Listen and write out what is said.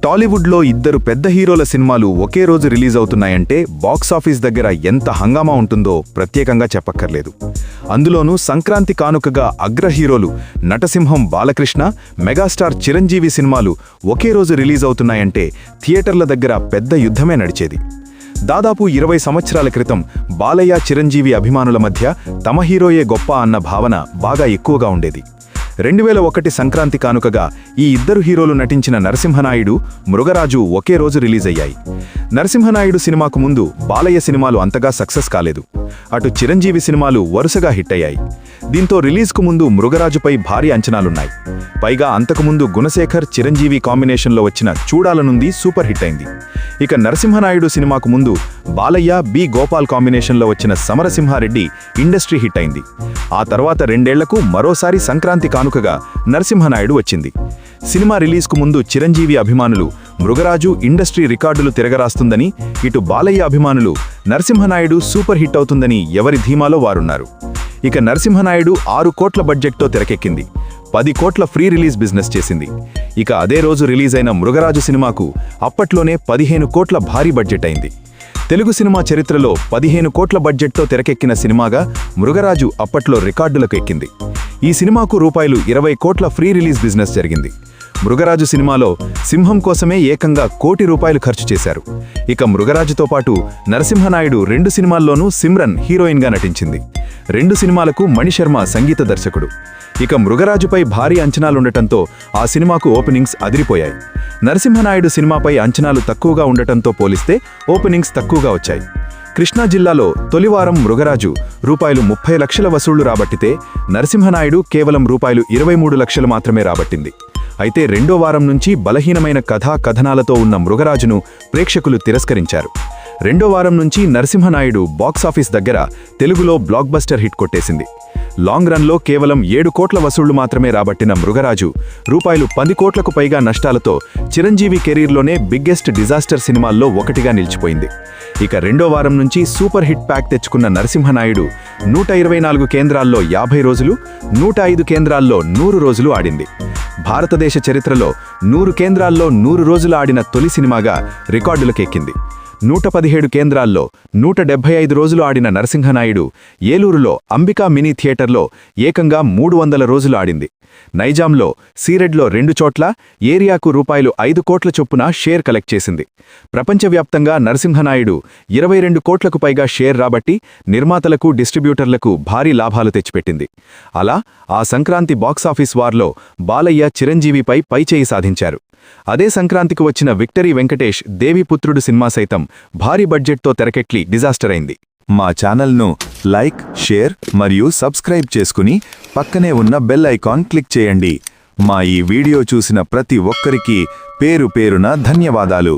టాలీవుడ్లో ఇద్దరు పెద్ద హీరోల సినిమాలు ఒకే రోజు రిలీజ్ అవుతున్నాయంటే బాక్సాఫీస్ దగ్గర ఎంత హంగామా ఉంటుందో ప్రత్యేకంగా చెప్పక్కర్లేదు. అందులోనూ సంక్రాంతి కానుకగా అగ్ర హీరోలు నటసింహం బాలకృష్ణ, మెగాస్టార్ చిరంజీవి సినిమాలు ఒకే రోజు రిలీజ్ అవుతున్నాయంటే థియేటర్ల దగ్గర పెద్ద యుద్ధమే నడిచేది. దాదాపు 20 సంవత్సరాల క్రితం బాలయ్య చిరంజీవి అభిమానుల మధ్య తమ హీరోయే గొప్ప అన్న భావన బాగా ఎక్కువగా ఉండేది. 2001 సంక్రాంతి కానుకగా ఈ ఇద్దరు హీరోలు నటించిన నరసింహనాయుడు, మృగరాజు ఒకే రోజు రిలీజ్ అయ్యాయి. నరసింహనాయుడు సినిమాకు ముందు బాలయ్య సినిమాలు అంతగా సక్సెస్ కాలేదు. అటు చిరంజీవి సినిమాలు వరుసగా హిట్ అయ్యాయి. దీంతో రిలీజ్కు ముందు మృగరాజుపై భారీ అంచనాలున్నాయి. పైగా అంతకుముందు గుణశేఖర్ చిరంజీవి కాంబినేషన్లో వచ్చిన చూడాలనుంది సూపర్ హిట్ అయింది. ఇక నరసింహనాయుడు సినిమాకు ముందు బాలయ్య, బి గోపాల్ కాంబినేషన్లో వచ్చిన సమరసింహారెడ్డి ఇండస్ట్రీ హిట్ అయింది. ఆ తర్వాత 2 ఏళ్లకు మరోసారి సంక్రాంతి కానుకగా నరసింహనాయుడు వచ్చింది. సినిమా రిలీజ్కు ముందు చిరంజీవి అభిమానులు మృగరాజు ఇండస్ట్రీ రికార్డులు తిరగరాస్తుందని, ఇటు బాలయ్య అభిమానులు నరసింహనాయుడు సూపర్ హిట్ అవుతుందని ఎవరి ధీమాలో వారున్నారు. ఇక నరసింహనాయుడు 6 కోట్ల బడ్జెట్తో తెరకెక్కింది. 10 కోట్ల ఫ్రీ రిలీజ్ బిజినెస్ చేసింది. ఇక అదే రోజు రిలీజ్ అయిన మృగరాజు సినిమాకు అప్పట్లోనే 15 కోట్ల భారీ బడ్జెట్ అయింది. తెలుగు సినిమా చరిత్రలో 15 కోట్ల బడ్జెట్తో తెరకెక్కిన సినిమాగా మృగరాజు అప్పట్లో రికార్డులకు ఎక్కింది. ఈ సినిమాకు రూపాయలు 20 కోట్ల ఫ్రీ రిలీజ్ బిజినెస్ జరిగింది. మృగరాజు సినిమాలో సింహం కోసమే ఏకంగా ₹1 కోటి ఖర్చు చేశారు. ఇక మృగరాజుతో పాటు నరసింహనాయుడు 2 సినిమాల్లోనూ సిమ్రన్ హీరోయిన్గా నటించింది. 2 సినిమాలకు మణిశర్మ సంగీత దర్శకుడు. ఇక మృగరాజుపై భారీ అంచనాలుండటంతో ఆ సినిమాకు ఓపెనింగ్స్ అదిరిపోయాయి. నరసింహనాయుడు సినిమాపై అంచనాలు తక్కువగా ఉండటంతో పోలిస్తే ఓపెనింగ్స్ తక్కువగా వచ్చాయి. కృష్ణా జిల్లాలో తొలివారం మృగరాజు ₹30 లక్షల వసూళ్లు రాబట్టితే నరసింహనాయుడు కేవలం ₹23 లక్షలు మాత్రమే రాబట్టింది. అయితే రెండో వారం నుంచి బలహీనమైన కథనాలతో ఉన్న మృగరాజును ప్రేక్షకులు తిరస్కరించారు. రెండో వారం నుంచి నరసింహనాయుడు బాక్సాఫీస్ దగ్గర తెలుగులో బ్లాక్ బస్టర్ హిట్ కొట్టేసింది. లాంగ్ రన్లో కేవలం 7 కోట్ల వసూళ్లు మాత్రమే రాబట్టిన మృగరాజు ₹10 కోట్లకు పైగా నష్టాలతో చిరంజీవి కెరీర్లోనే బిగ్గెస్ట్ డిజాస్టర్ సినిమాల్లో ఒకటిగా నిలిచిపోయింది. ఇక రెండో వారం నుంచి సూపర్ హిట్ ప్యాక్ తెచ్చుకున్న నరసింహనాయుడు 124 కేంద్రాల్లో 50 రోజులు, 105 కేంద్రాల్లో 100 రోజులు ఆడింది. భారతదేశ చరిత్రలో 100 కేంద్రాల్లో 100 రోజులు ఆడిన తొలి సినిమాగా రికార్డులకెక్కింది. 117 కేంద్రాల్లో 175 రోజులు ఆడిన నరసింహనాయుడు ఏలూరులో అంబికా మినీ థియేటర్లో ఏకంగా 300 రోజులు ఆడింది. నైజాంలో సీరెడ్లో 2 చోట్ల ఏరియాకు ₹5 కోట్ల చొప్పున షేర్ కలెక్ట్ చేసింది. ప్రపంచవ్యాప్తంగా నరసింహనాయుడు 22 కోట్లకు పైగా షేర్ రాబట్టి నిర్మాతలకు, డిస్ట్రిబ్యూటర్లకు భారీ లాభాలు తెచ్చిపెట్టింది. అలా ఆ సంక్రాంతి బాక్సాఫీస్ వార్లో బాలయ్య చిరంజీవిపై పైచేయి సాధించారు. అదే సంక్రాంతికి వచ్చిన విక్టరీ వెంకటేష్ దేవిపుత్రుడు సినిమా సైతం భారీ బడ్జెట్తో తెరకెక్కి డిజాస్టర్ అయింది. మా ఛానల్ను లైక్, షేర్ మరియు సబ్స్క్రైబ్ చేసుకుని పక్కనే ఉన్న బెల్ ఐకాన్ క్లిక్ చేయండి. మా ఈ వీడియో చూసిన ప్రతి ఒక్కరికి పేరు పేరున ధన్యవాదాలు.